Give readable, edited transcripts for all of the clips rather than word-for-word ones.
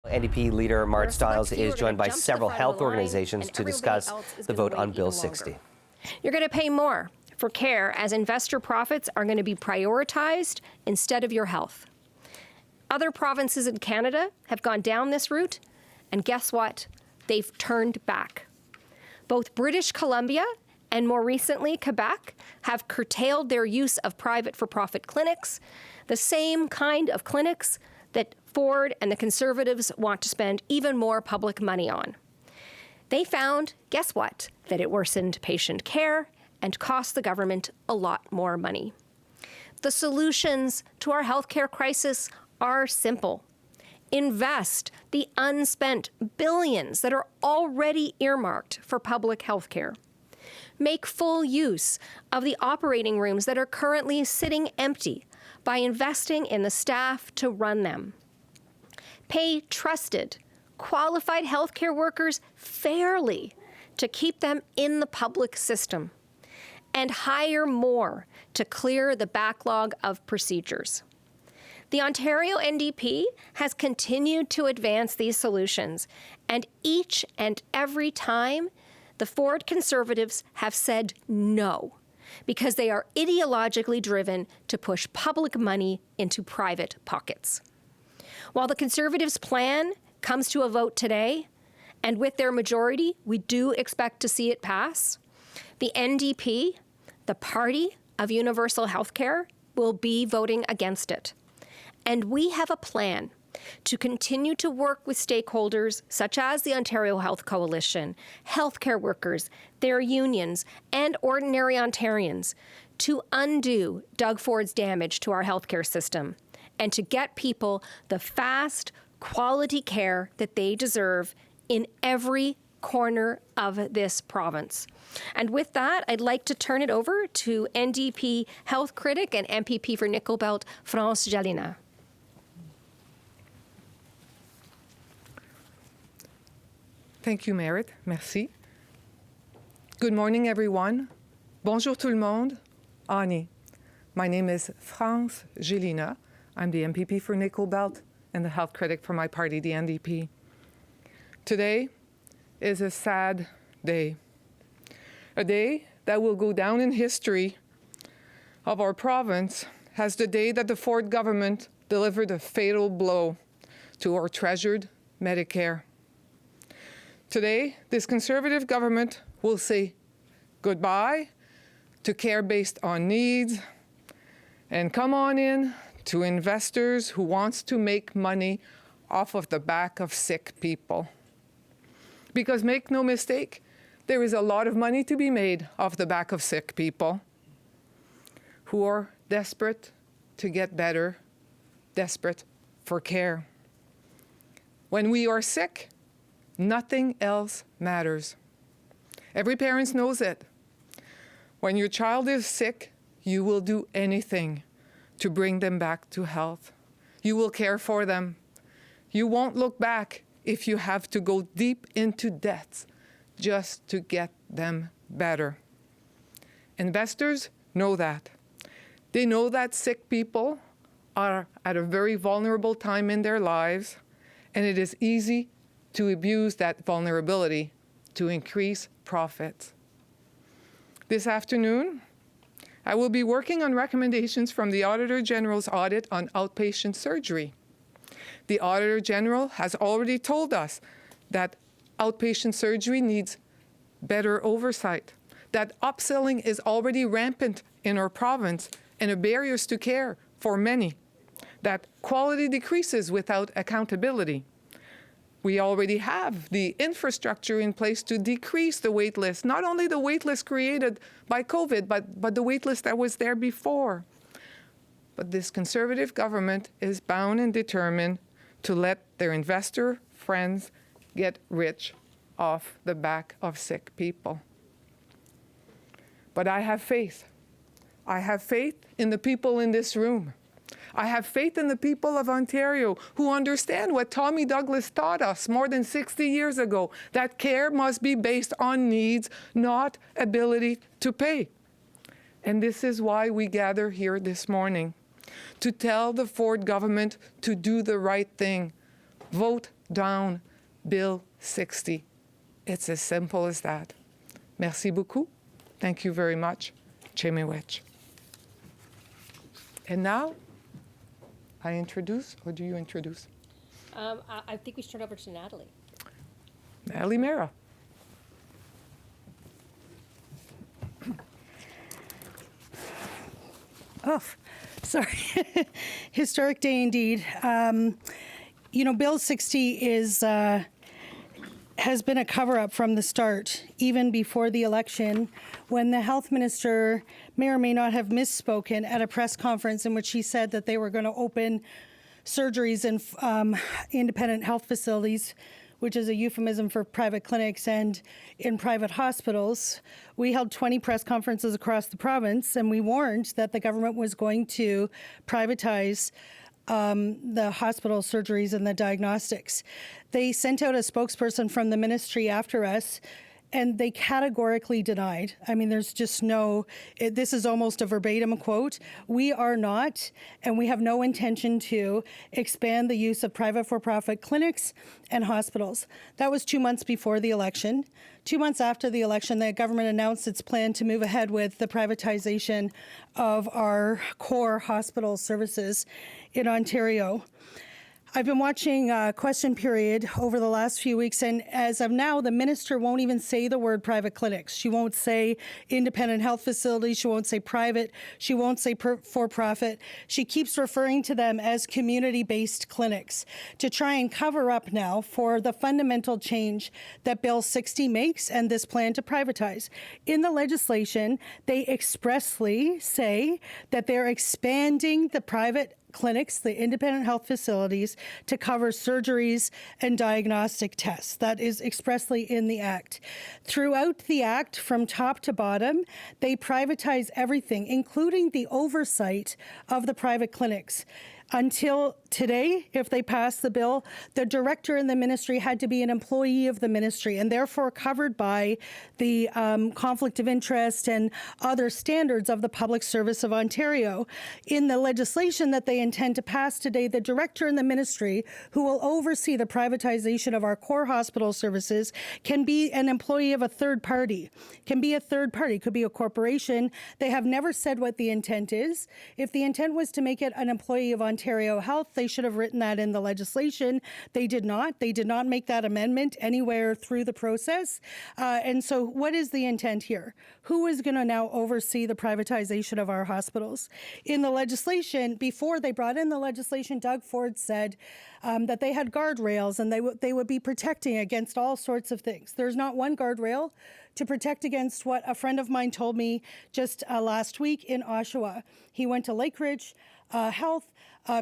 NDP leader Marit Stiles is joined by several health organizations to discuss the vote on Bill 60. You're going to pay more for care as investor profits are going to be prioritized instead of your health. Other provinces in Canada have gone down this route, and guess what? They've turned back. Both British Columbia and more recently Quebec have curtailed their use of private for-profit clinics, the same kind of clinics that Ford and the Conservatives want to spend even more public money on. They found, guess what, that it worsened patient care and cost the government a lot more money. The solutions to our healthcare crisis are simple. Invest the unspent billions that are already earmarked for public health care. Make full use of the operating rooms that are currently sitting empty by investing in the staff to run them. Pay trusted, qualified healthcare workers fairly to keep them in the public system. And hire more to clear the backlog of procedures. The Ontario NDP has continued to advance these solutions, and each and every time, the Ford Conservatives have said no, because they are ideologically driven to push public money into private pockets. While the Conservatives' plan comes to a vote today, and with their majority, we do expect to see it pass, the NDP, the party of universal health care, will be voting against it. And we have a plan to continue to work with stakeholders such as the Ontario Health Coalition, healthcare workers, their unions, and ordinary Ontarians to undo Doug Ford's damage to our healthcare system and to get people the fast, quality care that they deserve in every corner of this province. And with that, I'd like to turn it over to NDP health critic and MPP for Nickel Belt, France Jalina. Thank you, Marit. Merci. Good morning, everyone. Bonjour tout le monde. Ani. My name is France Jalina. I'm the MPP for Nickel Belt and the health critic for my party, the NDP. Today is a sad day. A day that will go down in history of our province as the day that the Ford government delivered a fatal blow to our treasured Medicare. Today, this Conservative government will say goodbye to care based on needs and come on in to investors who wants to make money off of the back of sick people. Because make no mistake, there is a lot of money to be made off the back of sick people who are desperate to get better, desperate for care. When we are sick, nothing else matters. Every parent knows it. When your child is sick, you will do anything to bring them back to health. You will care for them. You won't look back if you have to go deep into debts just to get them better. Investors know that. They know that sick people are at a very vulnerable time in their lives, and it is easy to abuse that vulnerability to increase profits. This afternoon, I will be working on recommendations from the Auditor General's audit on outpatient surgery. The Auditor General has already told us that outpatient surgery needs better oversight, that upselling is already rampant in our province and a barriers to care for many, that quality decreases without accountability. We already have the infrastructure in place to decrease the wait list, not only the wait list created by COVID, but the wait list that was there before. But this Conservative government is bound and determined to let their investor friends get rich off the back of sick people. But I have faith. I have faith in the people in this room. I have faith in the people of Ontario who understand what Tommy Douglas taught us more than 60 years ago, that care must be based on needs, not ability to pay. And this is why we gather here this morning, to tell the Ford government to do the right thing. Vote down Bill 60. It's as simple as that. Merci beaucoup. Thank you very much. Chemewech. And now, I introduce, or do you introduce? I think we should turn over to Natalie. Natalie Mera. Oh, sorry. Historic day indeed. You know, Bill 60 has been a cover-up from the start, even before the election, when the health minister may or may not have misspoken at a press conference in which he said that they were going to open surgeries in independent health facilities, which is a euphemism for private clinics, and in private hospitals. We held 20 press conferences across the province, and we warned that the government was going to privatize the hospital surgeries and the diagnostics. They sent out a spokesperson from the ministry after us, and they categorically denied. I mean, there's just this is almost a verbatim quote. We are not, and we have no intention to, expand the use of private for-profit clinics and hospitals. That was 2 months before the election. 2 months after the election, the government announced its plan to move ahead with the privatization of our core hospital services in Ontario. I've been watching Question Period over the last few weeks, and as of now, the minister won't even say the word private clinics. She won't say independent health facilities. She won't say private. She won't say for-profit. She keeps referring to them as community-based clinics to try and cover up now for the fundamental change that Bill 60 makes and this plan to privatize. In the legislation, they expressly say that they're expanding the private clinics, the independent health facilities, to cover surgeries and diagnostic tests. That is expressly in the Act. Throughout the Act, from top to bottom, they privatize everything, including the oversight of the private clinics. Until today, if they pass the bill, the director in the ministry had to be an employee of the ministry and therefore covered by the conflict of interest and other standards of the Public Service of Ontario. In the legislation that they intend to pass today, the director in the ministry who will oversee the privatization of our core hospital services can be an employee of a third party, could be a corporation. They have never said what the intent is. If the intent was to make it an employee of Ontario Health, they should have written that in the legislation. They did not. They did not make that amendment anywhere through the process. And so what is the intent here? Who is going to now oversee the privatization of our hospitals? In the legislation, before they brought in the legislation, Doug Ford said that they had guardrails and they would be protecting against all sorts of things. There's not one guardrail to protect against what a friend of mine told me just last week in Oshawa. He went to Lakeridge Health.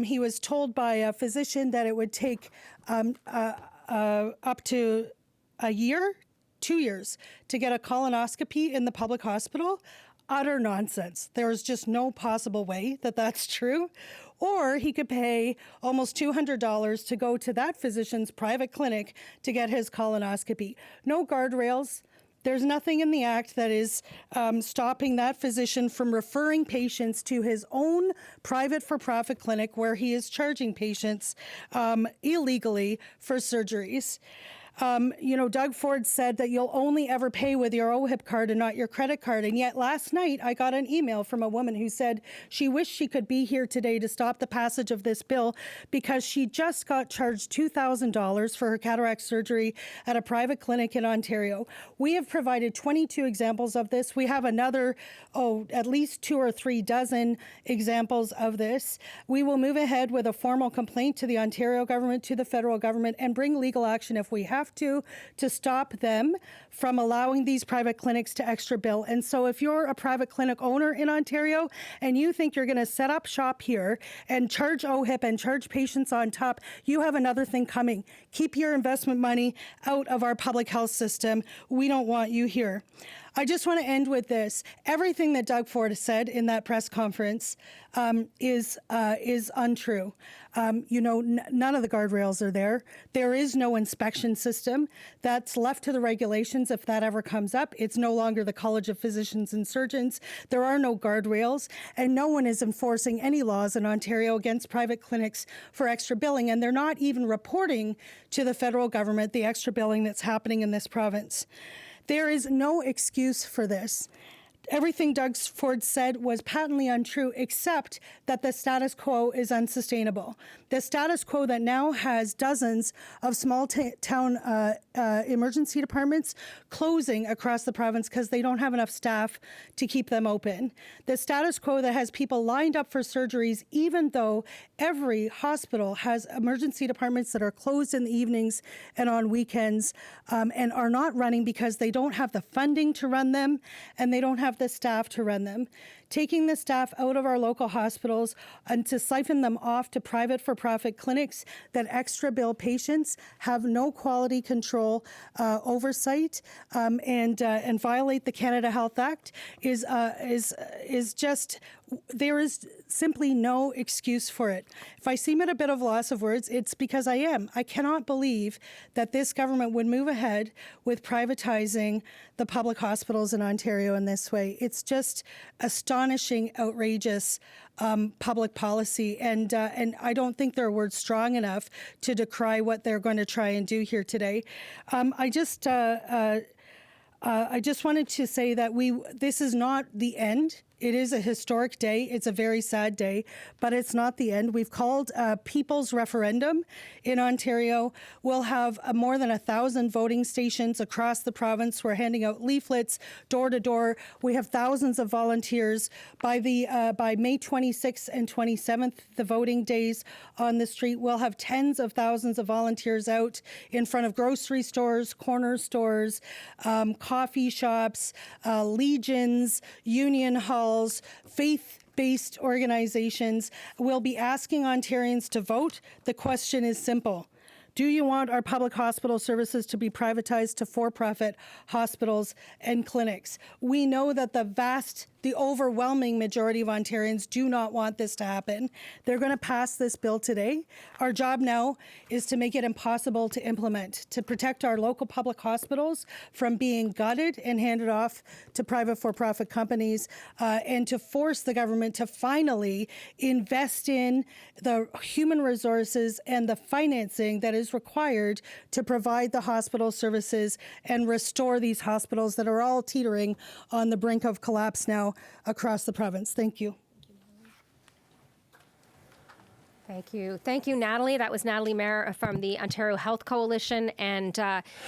He was told by a physician that it would take up to a year, 2 years, to get a colonoscopy in the public hospital. Utter nonsense. There is just no possible way that that's true. Or he could pay almost $200 to go to that physician's private clinic to get his colonoscopy. No guardrails. There's nothing in the Act that is stopping that physician from referring patients to his own private for-profit clinic where he is charging patients illegally for surgeries. Doug Ford said that you'll only ever pay with your OHIP card and not your credit card. And yet last night I got an email from a woman who said she wished she could be here today to stop the passage of this bill because she just got charged $2,000 for her cataract surgery at a private clinic in Ontario. We have provided 22 examples of this. We have another, at least 2 or 3 dozen examples of this. We will move ahead with a formal complaint to the Ontario government, to the federal government, and bring legal action if we have to stop them from allowing these private clinics to extra bill. And so if you're a private clinic owner in Ontario and you think you're going to set up shop here and charge OHIP and charge patients on top, you have another thing coming. Keep your investment money out of our public health system. We don't want you here. I just want to end with this. Everything that Doug Ford said in that press conference is untrue. None of the guardrails are there. There is no inspection system. That's left to the regulations if that ever comes up. It's no longer the College of Physicians and Surgeons. There are no guardrails, and no one is enforcing any laws in Ontario against private clinics for extra billing, and they're not even reporting to the federal government the extra billing that's happening in this province. There is no excuse for this. Everything Doug Ford said was patently untrue, except that the status quo is unsustainable. The status quo that now has dozens of small town emergency departments closing across the province because they don't have enough staff to keep them open. The status quo that has people lined up for surgeries, even though every hospital has emergency departments that are closed in the evenings and on weekends and are not running because they don't have the funding to run them and they don't have the staff to run them. Taking the staff out of our local hospitals and to siphon them off to private for-profit clinics that extra bill patients, have no quality control oversight, and violate the Canada Health Act is just, there is simply no excuse for it. If I seem at a bit of loss of words, it's because I am. I cannot believe that this government would move ahead with privatizing the public hospitals in Ontario in this way. It's just astonishing, outrageous public policy, and I don't think there are words strong enough to decry what they're going to try and do here today. I just wanted to say that this is not the end. It is a historic day. It's a very sad day, but it's not the end. We've called a people's referendum in Ontario. We'll have more than 1,000 voting stations across the province. We're handing out leaflets door to door. We have thousands of volunteers. By May 26th and 27th, the voting days on the street, we'll have tens of thousands of volunteers out in front of grocery stores, corner stores, coffee shops, legions, union halls, faith-based organizations. Will be asking Ontarians to vote. The question is simple. Do you want our public hospital services to be privatized to for-profit hospitals and clinics? We know that the overwhelming majority of Ontarians do not want this to happen. They're going to pass this bill today. Our job now is to make it impossible to implement, to protect our local public hospitals from being gutted and handed off to private for-profit companies, and to force the government to finally invest in the human resources and the financing that is required to provide the hospital services and restore these hospitals that are all teetering on the brink of collapse now across the province. Thank you. Thank you. Thank you, Natalie. That was Natalie Mayer from the Ontario Health Coalition. And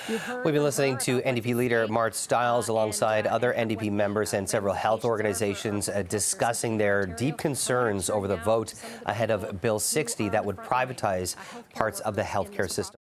you heard We've been listening to NDP leader Marit Stiles alongside other NDP members and several health organizations discussing their deep concerns over the vote ahead of Bill 60 that would privatize parts of the healthcare system.